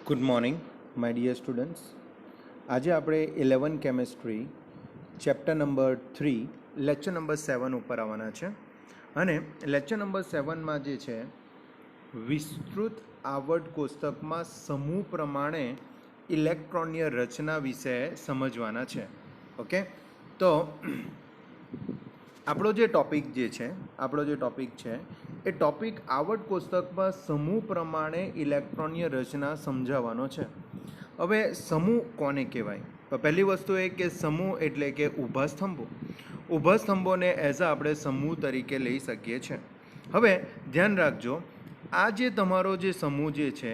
Good morning my dear students. આજે આપણે 11 chemistry chapter number 3 lecture number 7 ઉપર આવવાના છે. અને લેક્ચર નંબર 7માં જે છે વિસ્તૃત આવર્ત કોષ્ટકમાં સમૂહ પ્રમાણે ઇલેક્ટ્રોનની રચના વિશે સમજવાના છે. ઓકે, તો આપણો જે ટોપિક છે એ ટોપિક આવર્ત કોષ્ટકમાં સમૂહ પ્રમાણે ઇલેક્ટ્રોનની રચના સમજાવવાનો છે. હવે સમૂહ કોને કહેવાય? તો પહેલી વસ્તુ એ કે સમૂહ એટલે કે ઊભા સ્તંભો. ઊભા સ્તંભોને એઝ આપણે સમૂહ તરીકે લઈ શકીએ છીએ. હવે ધ્યાન રાખજો, આ જે તમારો જે સમૂહ જે છે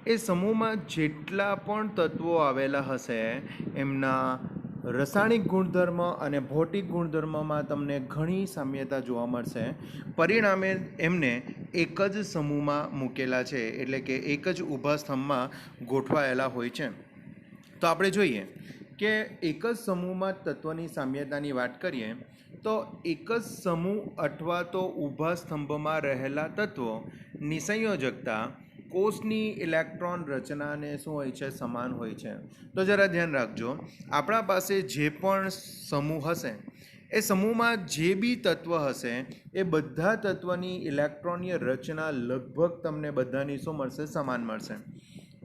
એ સમૂહમાં જેટલા પણ તત્વો આવેલા હશે એમના રાસાયણિક ગુણધર્મ અને ભૌતિક ગુણધર્મમાં તમને ઘણી સામ્યતા જોવા મળશે. પરિણામે એમને એક જ સમૂહમાં મૂકેલા છે, એટલે કે એક જ ઊભા સ્તંભમાં ગોઠવાયેલા હોય છે. તો આપણે જોઈએ કે એક જ સમૂહમાં તત્વની સામ્યતાની વાત કરીએ તો એક જ સમૂહ અથવા તો ઊભા સ્તંભમાં રહેલા તત્વોની સંયોજકતા કોષની ઇલેક્ટ્રોન રચનાને શું હોય છે? સમાન હોય છે. તો જરા ધ્યાન રાખજો, આપણા પાસે જે પણ સમૂહ હશે એ સમૂહમાં જે બી તત્વ હશે એ બધા તત્વની ઇલેક્ટ્રોનની રચના લગભગ તમને બધાની શું મળશે? સમાન મળશે.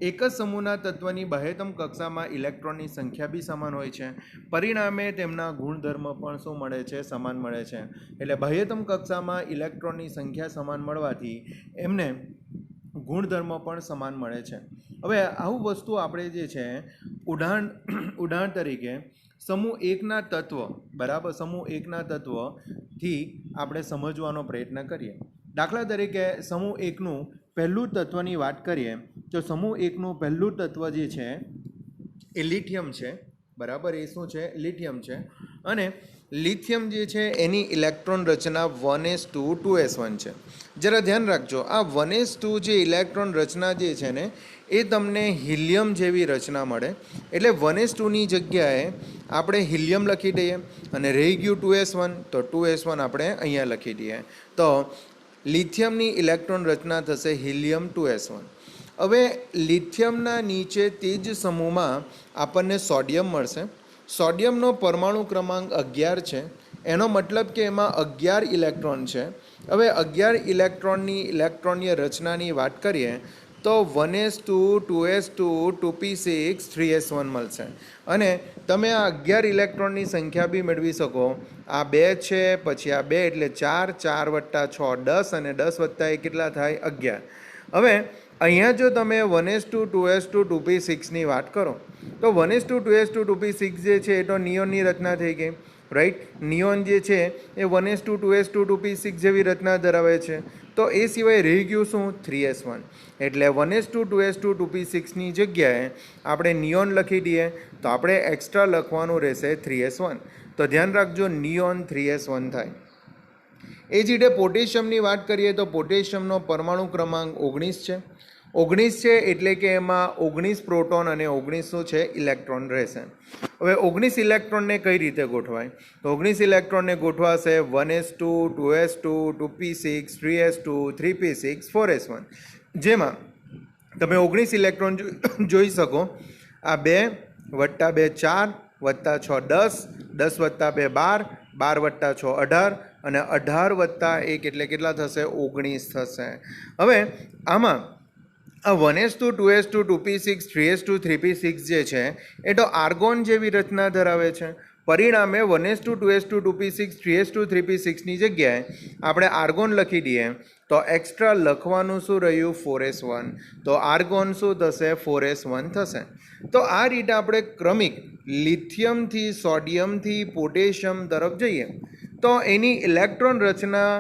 એક જ સમૂહના તત્વની બાહ્યતમ કક્ષામાં ઇલેક્ટ્રોનની સંખ્યા બી સમાન હોય છે. પરિણામે તેમના ગુણધર્મ પણ શું મળે છે? સમાન મળે છે. એટલે બાહ્યતમ કક્ષામાં ઇલેક્ટ્રોનની સંખ્યા સમાન મળવાથી એમને ગુણધર્મ પણ સમાન મળે છે. હવે આવું વસ્તુ આપણે જે છે ઉદાહરણ તરીકે સમૂહ એકના તત્વ, બરાબર, સમૂહ એકના તત્વથી આપણે સમજવાનો પ્રયત્ન કરીએ. દાખલા તરીકે સમૂહ એકનું પહેલું તત્વની વાત કરીએ તો સમૂહ એકનું પહેલું તત્વ જે છે એ લિથિયમ છે. બરાબર, એ શું છે? લિથિયમ છે. અને લિથિયમ જે છે એની ઇલેક્ટ્રોન રચના 1s2 2s1 છે. જરા ધ્યાન રાખજો, આ 1s2 જે ઇલેક્ટ્રોન રચના જે છે ને એ તમને હિલિયમ જેવી રચના મળે. એટલે 1s2ની જગ્યાએ આપણે હિલિયમ લખી દઈએ અને રહી ગયું 2s1 તો 2s1 આપણે અહીંયા લખી દઈએ. તો લિથિયમની ઇલેક્ટ્રોન રચના થશે હિલિયમ 2s1. હવે લિથિયમના નીચે તે જ સમૂહમાં આપણને સોડિયમ મળશે. સોડિયમનો પરમાણુ ક્રમાંક 11 છે. એનો મતલબ કે એમાં 11 ઇલેક્ટ્રોન છે. હવે 11 ઇલેક્ટ્રોનની ઇલેક્ટ્રોનની રચનાની વાત કરીએ તો 1s2 2s2 2p6 3s1 મળશે. અને તમે આ 11 ઇલેક્ટ્રોનની સંખ્યા બી મેળવી શકો. આ 2 છે, પછી આ 2 એટલે 4, 4 વત્તા 6 10 અને 10 વત્તા 1 કેટલા થાય? 11. હવે અહીંયા જો તમે 1s2 2s2 2p6ની વાત કરો તો 1s2 2s2 2p6 જે છે એ તો નિયોનની રચના થઈ ગઈ, રાઈટ. નિયોન જે છે એ 1s2 2s2 2p6 જેવી રચના ધરાવે છે. તો એ સિવાય રહી ગયું શું? 3s1. એટલે 1s2 2s2 2p6ની જગ્યાએ આપણે નિયોન લખી દઈએ તો આપણે એક્સ્ટ્રા લખવાનું રહેશે 3s1. તો ધ્યાન રાખજો, નિયોન 3s1 થાય. એ જ રીતે પોટેશિયમની વાત કરીએ તો પોટેશિયમનો પરમાણુ ક્રમાંક 19 છે. 19 છે એટલે કે એમાં 19 પ્રોટોન અને 19 શું છે? ઇલેક્ટ્રોન રહેશે. હવે 19 ઇલેક્ટ્રોનને કઈ રીતે ગોઠવાય? તો 19 ઇલેક્ટ્રોનને ગોઠવાશે 1s2 2s2 2p6 3s2 3p6 4s1. જેમાં તમે 19 ઇલેક્ટ્રોન જોઈ શકો. આ 2 વત્તા 2 4 વત્તા 6 10, 10 વત્તા 2 12, 12 વત્તા 6 18 અને 18 વત્તા 1 એટલે કેટલા થશે? 19 થશે. હવે આમાં આ 1s2 2s2 2p6 3s2 3p6 જે છે એ તો આર્ગોન જેવી રચના ધરાવે છે. પરિણામે 1s2 2s2 2p6 3s2 3p6ની જગ્યાએ આપણે આર્ગોન લખી દઈએ તો એક્સ્ટ્રા લખવાનું શું રહ્યું? 4s1. તો આર્ગોન શું થશે? 4s1 થશે. તો આ રીતે આપણે ક્રમિક લિથિયમથી સોડિયમથી પોટેશિયમ તરફ જઈએ તો એની ઇલેક્ટ્રોન રચના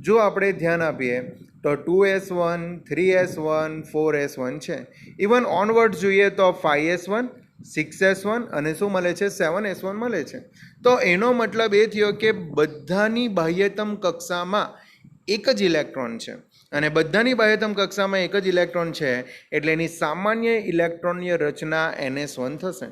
જો આપણે ધ્યાન આપીએ તો 2s1 3s1 4s1 છે. ઇવન ઓનવર્ડ જોઈએ તો 5s1 6s1 અને શું મળે છે? 7s1 મળે છે. તો એનો મતલબ એ થયો કે બધાની બાહ્યતમ કક્ષામાં એક જ ઇલેક્ટ્રોન છે. અને બધાની બાહ્યતમ કક્ષામાં એક જ ઇલેક્ટ્રોન છે એટલે એની સામાન્ય ઇલેક્ટ્રોનની રચના ns1 થશે.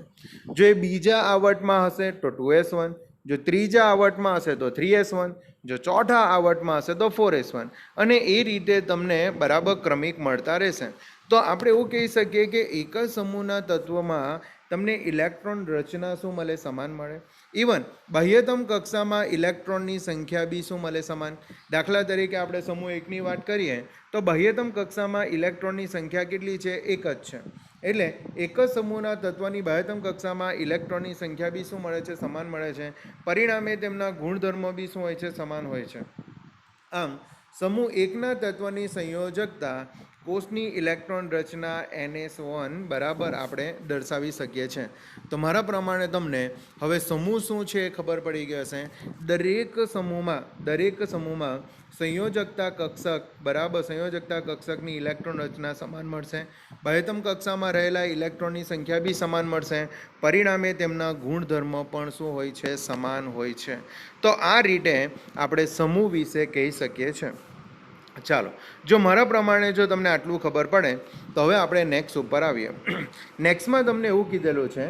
જો એ બીજા આવર્તમાં હશે તો 2s1, જો ત્રીજા આવર્તમાં હશે તો 3s1, જો ચોથા આવર્તમાં હશે તો 4s1. અને એ રીતે તમને બરાબર ક્રમિક મળતા રહેશે. તો આપણે એવું કહી શકીએ કે એક જ સમૂહના તત્વમાં તમને ઇલેક્ટ્રોન રચના શું મળે? સમાન મળે. ઇવન બાહ્યતમ કક્ષામાં ઇલેક્ટ્રોનની સંખ્યા બી શું મળે? સમાન. દાખલા તરીકે આપણે સમૂહ એકની વાત કરીએ તો બાહ્યતમ કક્ષામાં ઇલેક્ટ્રોનની સંખ્યા કેટલી છે? એક જ છે. એટલે એક જ સમૂહના તત્વની બાહ્યતમ કક્ષામાં ઇલેક્ટ્રોનની સંખ્યા બી શું મળે છે? સમાન મળે છે. પરિણામે તેમના ગુણધર્મો બી શું હોય છે? સમાન હોય છે. આમ સમૂહ એકના તત્વની સંયોજકતા કોષની ઇલેક્ટ્રોન રચના NS1 બરાબર આપણે દર્શાવી શકીએ છીએ. તો મારા પ્રમાણે તમને હવે સમૂહ શું છે એ ખબર પડી ગઈ હશે. દરેક સમૂહમાં સંયોજકતા કક્ષક બરાબર સંયોજકતા કક્ષકની ઇલેક્ટ્રોન રચના સમાન મળશે. બાહ્યતમ કક્ષામાં રહેલા ઇલેક્ટ્રોનની સંખ્યા બી સમાન મળશે. પરિણામે તેમના ગુણધર્મો પણ શું હોય છે? સમાન હોય છે. તો આ રીતે આપણે સમૂહ વિશે કહી શકીએ છીએ. ચાલો, જો મારા પ્રમાણે જો તમને આટલું ખબર પડે તો હવે આપણે નેક્સ્ટ ઉપર આવીએ. નેક્સ્ટમાં તમને એવું કીધેલું છે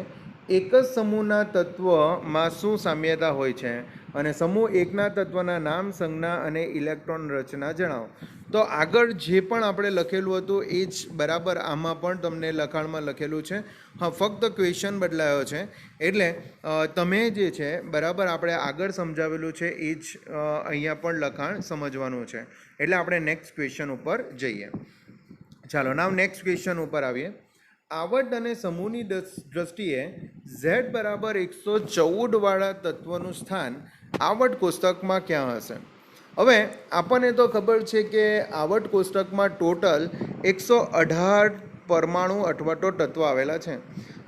એક જ સમૂહના તત્વમાં શું સામ્યતા હોય છે અને સમૂહ એકના તત્વના નામ, સંજ્ઞા અને ઇલેક્ટ્રોન રચના જણાવો. તો આગળ જે પણ આપણે લખેલું હતું એ જ બરાબર આમાં પણ તમને લખાણમાં લખેલું છે. હા, ફક્ત ક્વેશ્ચન બદલાયો છે. એટલે તમે જે છે બરાબર આપણે આગળ સમજાવેલું છે એ જ અહીંયા પણ લખાણ સમજવાનું છે. એટલે આપણે નેક્સ્ટ ક્વેશ્ચન ઉપર જઈએ. ચાલો, નાવ નેક્સ્ટ ક્વેશ્ચન ઉપર આવીએ. આવર્ત અને સમૂહની દ્રષ્ટિએ Z બરાબર 114 વાળા તત્વનું સ્થાન આવર્ત કોષ્ટકમાં ક્યાં હશે? હવે આપણને તો ખબર છે કે આવર્ત કોષ્ટકમાં ટોટલ 118 પરમાણુ અથવા તો તત્વ આવેલા છે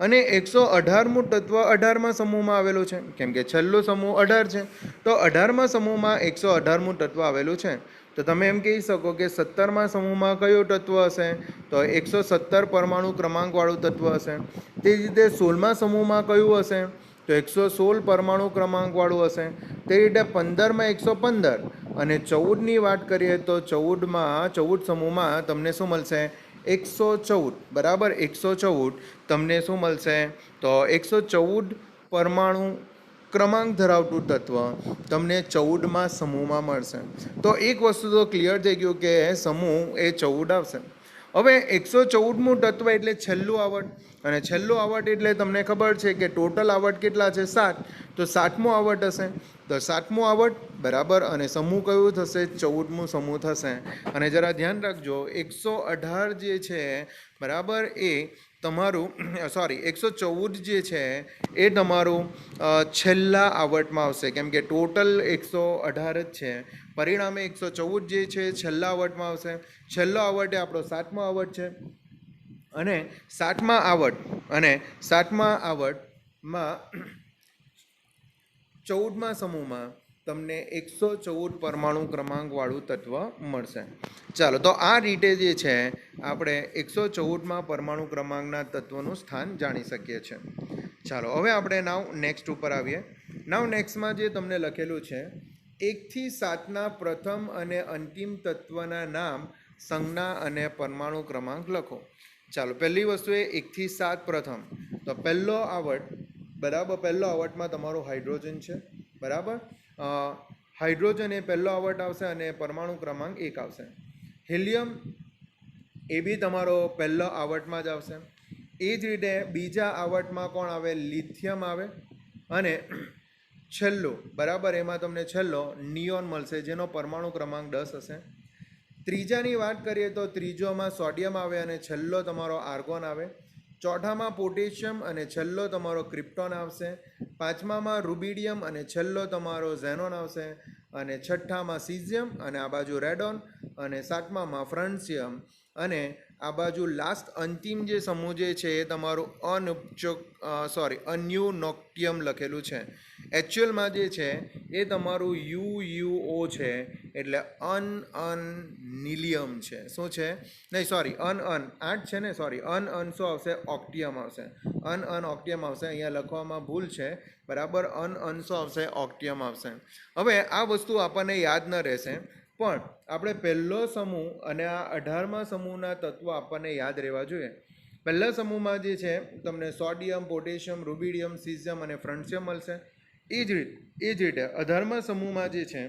અને 118મું તત્વ 18મા સમૂહમાં આવેલું છે. કેમ કે છેલ્લો સમૂહ 18 છે તો 18મા સમૂહમાં 118મું તત્વ આવેલું છે. તો તમે એમ કહી શકો કે 17મા સમૂહમાં કયું તત્વ હશે? તો 117 પરમાણુ ક્રમાંકવાળું તત્વ હશે. તે જ રીતે 16મા સમૂહમાં કયું હશે? તો 116 પરમાણુ ક્રમાંકવાળું હશે. તે રીતે 15માં 115 અને 14ની વાત કરીએ તો 14 સમૂહમાં તમને શું મળશે? 114 બરાબર 114 તમને શું મળશે? તો 114 પરમાણુ ક્રમાંક ધરાવતું તત્વ તમને 14મા સમૂહમાં મળશે. તો એક વસ્તુ તો ક્લિયર થઈ ગયું કે સમૂહ એ 14 આવશે. હવે 114મું તત્વ એટલે છેલ્લું આવર્ત અને છેલ્લું આવર્ત એટલે તમને ખબર છે કે ટોટલ આવર્ત કેટલા છે? 7. તો 7મું આવર્ત હશે. તો 7મું આવર્ત બરાબર અને સમૂહ કયું થશે? 14મું સમૂહ થશે. અને જરા ધ્યાન રાખજો 118 જે છે બરાબર એ તમારું 114 જે છે એ તમારું છેલ્લા આવર્તમાં આવશે. કેમ કે ટોટલ 118 જ છે. પરિણામે 114 જે છે છેલ્લા આવર્તમાં આવશે. છેલ્લો આવર્ત એ આપણો 7મો આવર્ત છે અને 7મા આવર્તમાં 14મા સમૂહમાં તમને 114 પરમાણુ ક્રમાંકવાળું તત્વ મળશે. ચાલો, તો આ રીતે જે છે આપણે 114મા પરમાણુ ક્રમાંકના તત્વનું સ્થાન જાણી શકીએ છીએ. ચાલો, હવે આપણે નાવ નેક્સ્ટ ઉપર આવીએ. નાવ નેક્સ્ટમાં જે તમને લખેલું છે 1 થી 7ના પ્રથમ અને અંતિમ તત્વના નામ, સંજ્ઞા અને પરમાણુ ક્રમાંક લખો. ચાલો, પહેલી વસ્તુ એ 1 થી 7 પ્રથમ. તો પહેલો આવર્ત બરાબર, પહેલો આવર્તમાં તમારો હાઇડ્રોજન છે બરાબર. હાઇડ્રોજન એ પહેલો આવર્ત આવશે અને પરમાણુ ક્રમાંક 1 આવશે. હિલિયમ એ બી તમારો પહેલો આવર્તમાં જ આવશે. એ જ રીતે બીજા આવર્તમાં કોણ આવે? લિથિયમ આવે. અને છેલ્લો બરાબર એમાં તમને છેલ્લો નિયોન મળશે જેનો પરમાણુ ક્રમાંક 10 હશે. ત્રીજાની વાત કરીએ તો ત્રીજોમાં સોડિયમ આવે અને છેલ્લો તમારો આર્ગોન આવે. ચોથામાં પોટેશિયમ અને છેલ્લો તમારો ક્રિપ્ટોન આવશે. પાંચમામાં રૂબિડિયમ અને છેલ્લો તમારો ઝેનોન આવશે. અને છઠ્ઠામાં સીઝિયમ અને આ બાજુ રેડોન. અને સાતમામાં ફ્રાન્સિયમ અને આ બાજુ લાસ્ટ અંતિમ જે સમૂહ જે છે એ તમારું અન્યુનોક્ટિયમ લખેલું છે. એકચ્યુઅલમાં જે છે એ તમારું UUO છે એટલે અનનિલિયમ છે. શું છે? નહીં સોરી આઠ છે ને શું આવશે? ઓક્ટિયમ આવશે. ઓક્ટિયમ આવશે. અહીંયા લખવામાં ભૂલ છે બરાબર. શું આવશે? ઓક્ટિયમ આવશે. હવે આ વસ્તુ આપણને યાદ ન રહેશે પણ આપણે પહેલો સમૂહ અને આ 18મા સમૂહના તત્વો આપણને યાદ રહેવા જોઈએ. પહેલા સમૂહમાં જે છે તમને સોડિયમ, પોટેશિયમ, રૂબિડિયમ, સીઝિયમ અને ફ્રાન્સિયમ મળશે. એ જ રીતે 18મા સમૂહમાં જે છે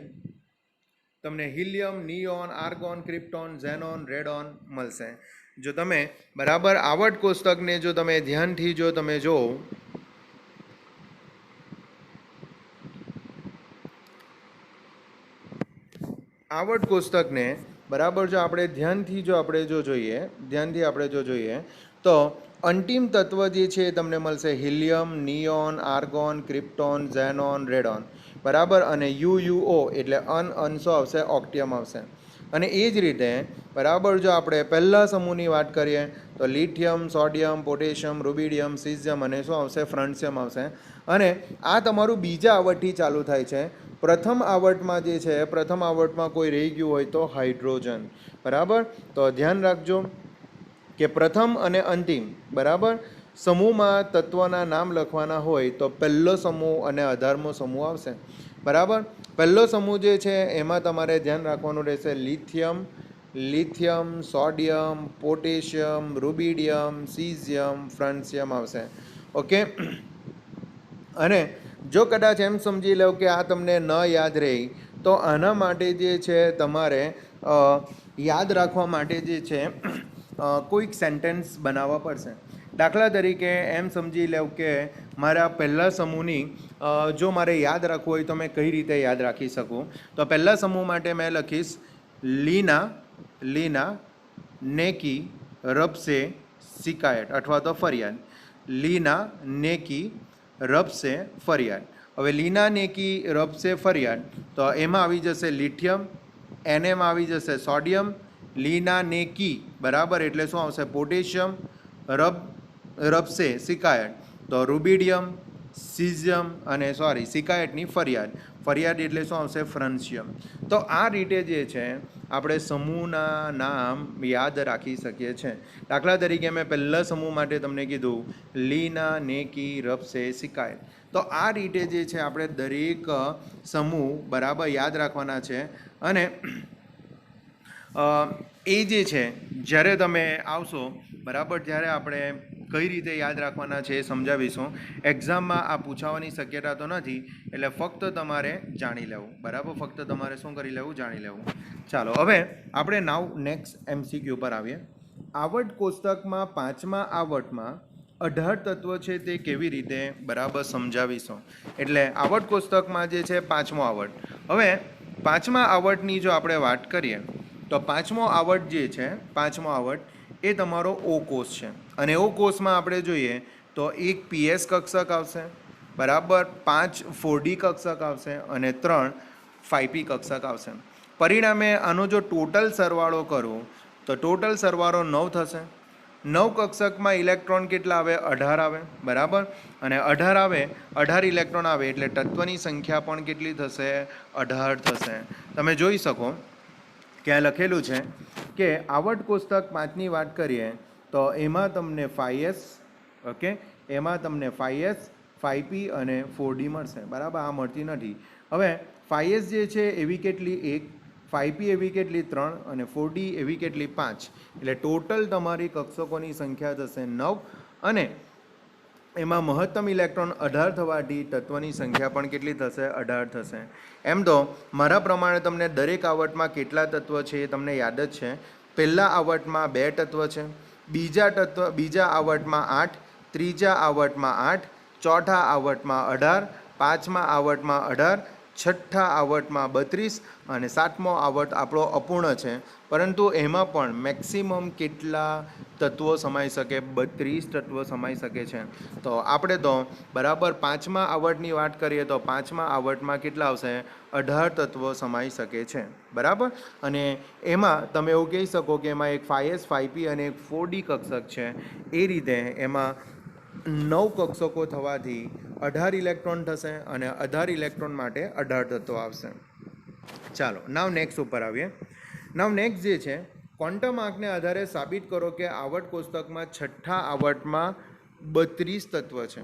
તમને helium, neon, argon, krypton, xenon, radon મળશે. જો તમે બરાબર આવર્ત કોષ્ટકને જો તમે ધ્યાનથી જો તમે જો આવર્ત કોષ્ટકને બરાબર જો આપણે ધ્યાનથી જો આપણે જો જોઈએ ધ્યાનથી આપણે જો જોઈએ તો અંતિમ તત્વ જે છે એ તમને મળશે helium, neon, argon, krypton, xenon, radon બરાબર. અને યુયુઓ એટલે અંશો આવશે, ઓક્ટિયમ આવશે. અને એ જ રીતે બરાબર જો આપણે પહેલા સમૂહની વાત કરીએ તો lithium, sodium, potassium, rubidium, caesium અને શું આવશે, ફ્રન્સિયમ આવશે. અને આ તમારું બીજા આવર્તથી ચાલુ થાય છે. પ્રથમ આવર્તમાં જે છે, પ્રથમ આવર્તમાં કોઈ રહી ગયું હોય તો હાઇડ્રોજન બરાબર. તો ધ્યાન રાખજો કે પ્રથમ અને અંતિમ બરાબર સમૂહમાં તત્વના નામ લખવાના હોય તો પહેલો સમૂહ અને 18મો સમૂહ આવશે બરાબર. પહેલો સમૂહ જે છે એમાં તમારે ધ્યાન રાખવાનું રહેશે lithium, sodium, potassium, rubidium, caesium, francium આવશે. ઓકે. અને જો કદાચ એમ સમજી લો કે આ તમને ન યાદ રહે તો આના માટે જે છે તમારે યાદ રાખવા માટે જે છે કોઈક સેન્ટેન્સ બનાવવા પડશે. દાખલા તરીકે એમ સમજી લો કે મારા પહેલા સમૂહની જો મારે યાદ રાખવું હોય તો મેં કઈ રીતે યાદ રાખી શકું. તો પહેલા સમૂહ માટે મેં લખીશ લીના, નેકી, રબસે, શિકાયત અથવા તો ફરિયાદ. લીના, નેકી, રબસે, ફરિયાદ. હવે લીના, નેકી, રબસે, ફરિયાદ તો એમાં આવી જશે લિથિયમ, એમાં આવી જશે સોડિયમ, લીના, નેકી બરાબર એટલે શું આવશે, પોટેશિયમ, રબસે, શિકાયત તો રૂબિડિયમ, સીઝિયમ અને શિકાયતની ફરિયાદ એટલે શું આવશે, ફ્રાન્સિયમ. તો આ રીતે જે છે આપણે સમૂહના નામ યાદ રાખી શકીએ છીએ. દાખલા તરીકે મેં પહેલા સમૂહ માટે તમને કીધું લીના, નેકી, રબસે, શિકાયત. તો આ રીતે જે છે આપણે દરેક સમૂહ બરાબર યાદ રાખવાના છે. અને એ જે છે જ્યારે તમે આવશો બરાબર ત્યારે આપણે કઈ રીતે યાદ રાખવાના છે એ સમજાવીશું. એક્ઝામમાં આ પૂછાવાની શક્યતા તો નથી એટલે ફક્ત તમારે જાણી લેવું બરાબર. ફક્ત તમારે શું કરી લેવું, જાણી લેવું. ચાલો હવે આપણે નેક્સ્ટ MCQ પર આવીએ. આવર્ત કોષ્ટકમાં પાંચમા આવર્તમાં 18 તત્વો છે તે કેવી રીતે બરાબર સમજાવીશું. એટલે આવર્ત કોષ્ટકમાં જે છે પાંચમો આવર્ત. હવે પાંચમા આવર્તની જો આપણે વાત કરીએ તો પાંચમો આવર્ત જે છે, પાંચમો આવર્ત એ તમારો ઓ કોષ છે. અને ઓ કોષમાં આપણે જોઈએ તો એક PS કક્ષક આવશે બરાબર, 5 4D કક્ષક આવશે અને 3 5P કક્ષક આવશે. પરિણામે આનો જો ટોટલ સરવાળો કરું તો ટોટલ સરવાળો 9 થશે. 9 કક્ષકમાં ઇલેક્ટ્રોન કેટલા આવે, 18 આવે બરાબર. અને 18 આવે, 18 ઇલેક્ટ્રોન આવે એટલે તત્વની સંખ્યા પણ કેટલી થશે, 18 થશે. તમે જોઈ શકો કે આ લખેલું છે કે આવર્ત કોષ્ટક 5ની વાત કરીએ તો એમાં તમને 5S ઓકે, એમાં તમને 5S 5P અને 4D મળશે બરાબર. આ મળતી નથી. હવે 5S જે છે એવી કેટલી, 1, 5P એવી કેટલી, 3 અને 4D એવી કેટલી, 5. એટલે ટોટલ તમારી કક્ષકોની સંખ્યા થશે 9 અને એમાં મહત્તમ ઇલેક્ટ્રોન 18 થવાથી તત્વની સંખ્યા પણ કેટલી થશે, 18 થશે. એમ તો મારા પ્રમાણે તમને દરેક આવર્તમાં કેટલા તત્વ છે એ તમને યાદ જ છે. પહેલા આવર્તમાં 2 તત્વ છે, બીજા આવર્તમાં 8, ત્રીજા આવર્તમાં 8, ચોથા આવર્તમાં 18, પાંચમા આવર્તમાં 18, છઠ્ઠા આવર્તમાં 32 અને સાતમો આવર્ત આપણો અપૂર્ણ છે. પરંતુ એમાં પણ મેક્સિમમ કેટલા તત્વો સમાઈ શકે, 32 તત્વો સમાઈ શકે છે. તો આપણે તો બરાબર પાંચમા આવર્તની વાત કરીએ તો પાંચમા આવર્તમાં કેટલા આવશે, 18 તત્વો સમાઈ શકે છે બરાબર. અને એમાં તમે એવું કહી શકો કે એમાં એક 5S 5P અને એક 4D કક્ષક છે. એ રીતે એમાં 9 કક્ષકો થવાથી 18 ઇલેક્ટ્રોન થશે અને 18 ઇલેક્ટ્રોન માટે 18 તત્વો આવશે. ચાલો નાવ નેક્સ્ટ ઉપર આવીએ. નાવ નેક્સ્ટ જે છે, ક્વોન્ટમ આંકને આધારે સાબિત કરો કે આવર્ત કોષ્ટકમાં છઠ્ઠા આવર્તમાં 32 તત્વ છે.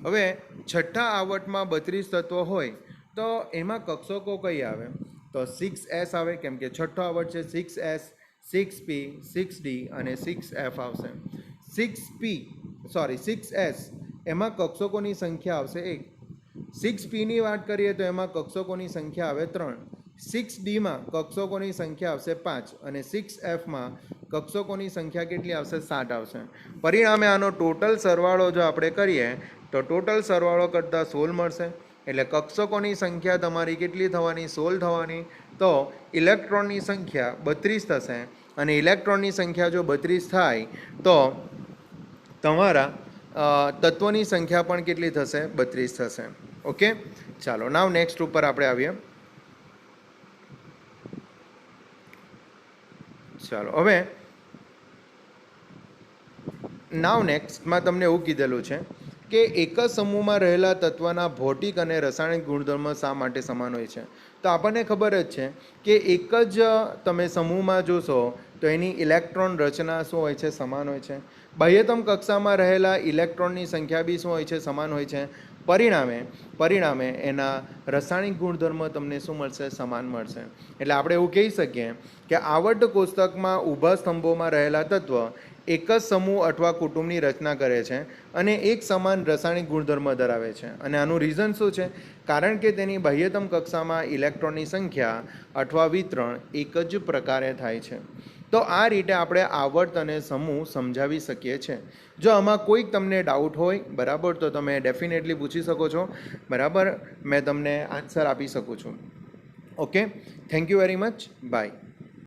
હવે છઠ્ઠા આવર્તમાં 32 તત્વો હોય તો એમાં કક્ષકો કઈ આવે તો 6S આવે, કેમ કે છઠ્ઠો આવર્ત છે. 6S, 6P, 6D અને 6F આવશે. 6S એમાં કક્ષકોની સંખ્યા આવશે 1. 6Pની વાત કરીએ તો એમાં કક્ષકોની સંખ્યા આવે 3. 6Dમાં કક્ષકોની સંખ્યા આવશે 5 અને 6Fમાં કક્ષકોની સંખ્યા કેટલી આવશે? 7 આવશે. પરિણામે આનો ટોટલ સરવાળો જો આપણે કરીએ તો ટોટલ સરવાળો કરતાં 16 મળશે. એટલે કક્ષકોની સંખ્યા તમારી કેટલી થવાની? 16 થવાની. તો ઇલેક્ટ્રોનની સંખ્યા 32 થશે. અને ઇલેક્ટ્રોનની સંખ્યા જો 32 થાય તો તમારા તત્વોની સંખ્યા પણ કેટલી થશે? 32 થશે. ઓકે, ચાલો નાવ નેક્સ્ટ ઉપર આપણે આવીએ. ચાલો હવે નાવ નેક્સ્ટમાં તમને એવું કીધેલું છે કે એક જ સમૂહમાં રહેલા તત્વના ભૌતિક અને રાસાયણિક ગુણધર્મ શા માટે સમાન હોય છે? તો આપણને ખબર જ છે કે એક જ તમે સમૂહમાં જોશો તો એની ઇલેક્ટ્રોન રચના શું હોય છે? સમાન હોય છે. બાહ્યતમ કક્ષામાં રહેલા ઇલેક્ટ્રોનની સંખ્યા બી શું હોય છે? સમાન હોય છે. પરિણામે એના રાસાયણિક ગુણધર્મ તમને શું મળશે? સમાન મળશે. એટલે આપણે એવું કહી શકીએ કે આવર્ત કોષ્ટકમાં ઊભા સ્તંભોમાં રહેલા તત્વ એક જ સમૂહ અથવા કુટુંબની રચના કરે છે અને એક સમાન રાસાયણિક ગુણધર્મ ધરાવે છે. અને આનું રીઝન શું છે? કારણ કે તેની બાહ્યતમ કક્ષામાં ઇલેક્ટ્રોનની સંખ્યા અથવા વિતરણ એક જ પ્રકારે થાય છે. તો આ રીતે આપણે આવર્ત અને સમૂહ સમજાવી શકીએ છીએ. જો આમાં કોઈક તમને ડાઉટ હોય બરાબર તો તમે ડેફિનેટલી પૂછી શકો છો. બરાબર, મેં તમને આન્સર આપી શકું છું. Okay, thank you very much. By.